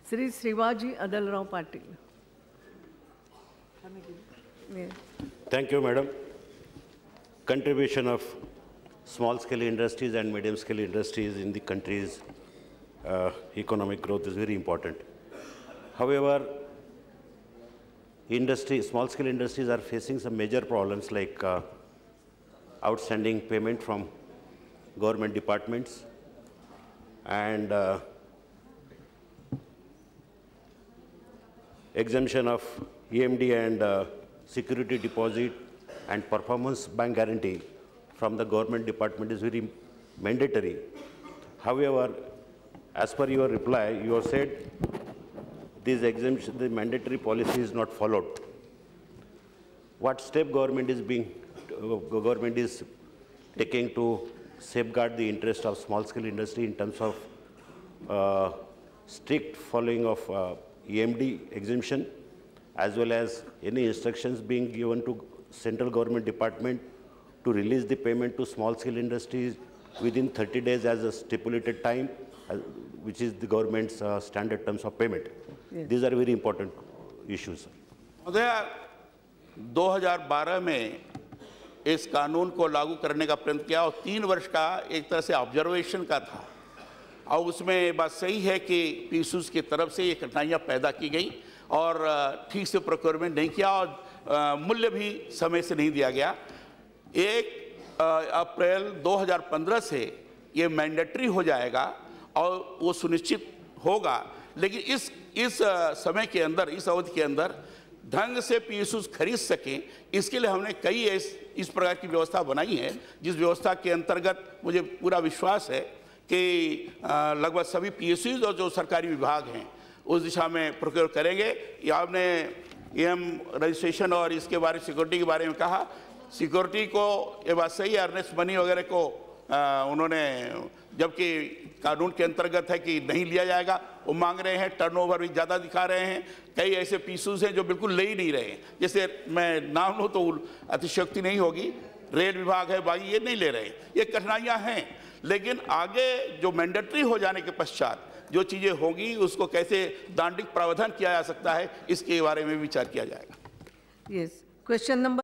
Sri Srivaji Adalrao Patil. Thank you, Madam. Contribution of small-scale industries and medium-scale industries in the country's economic growth is very important. However, small-scale industries are facing some major problems like outstanding payment from government departments and exemption of EMD and security deposit and performance bank guarantee from the government department is very mandatory. However, as per your reply, you have said this exemption, the mandatory policy is not followed. What step government is taking to safeguard the interest of small-scale industry in terms of strict following of EMD exemption, as well as any instructions being given to central government department to release the payment to small-scale industries within 30 days as a stipulated time, which is the government's standard terms of payment. Yes. These are very important issues. 2012 में इस कानून को लागू करने का प्रयत्न किया और 3 वर्ष का एक तरह से ऑब्जर्वेशन का था, और उसमें बात सही है कि पीयूष की तरफ से ये कठिनाइयाँ पैदा की गई और ठीक से प्रोक्योरमेंट नहीं किया और मूल्य भी समय से नहीं दिया गया। 1 अप्रैल 2015 से ये मैंडेटरी हो जाएगा और वो सुनिश्चित होगा, लेकिन इस समय के अंदर, इस अवधि के अंदर ढंग से पीयूष खरीद सकें, इसके लिए हमने कई इस प्रकार की व्यवस्था बनाई है, जिस व्यवस्था के अंतर्गत मुझे पूरा विश्वास है कि लगभग सभी पीयूष और जो सरकारी विभाग हैं उस दिशा में प्रोक्योर करेंगे। ये आपने EM रजिस्ट्रेशन और इसके बारे सिक्योरिटी के बारे में कहा, सिक्योरिटी को ये बात सही है, अर्नेस्ट मनी वगैरह को उन्होंने, जबकि कानून के अंतर्गत है कि नहीं लिया जाएगा, वो मांग रहे हैं, टर्नओवर भी ज़्यादा दिखा रहे हैं। कई ऐसे पीयूष हैं जो बिल्कुल ले ही नहीं रहे हैं, जैसे मैं नाम लूँ तो अतिशयोक्ति नहीं होगी, रेल विभाग है, बाकी ये नहीं ले रहे हैं। ये कठिनाइयाँ हैं, लेकिन आगे जो मैंडेटरी हो जाने के पश्चात जो चीज़ें होंगी उसको कैसे दांडिक प्रावधान किया जा सकता है, इसके बारे में विचार किया जाएगा। Yes. Question number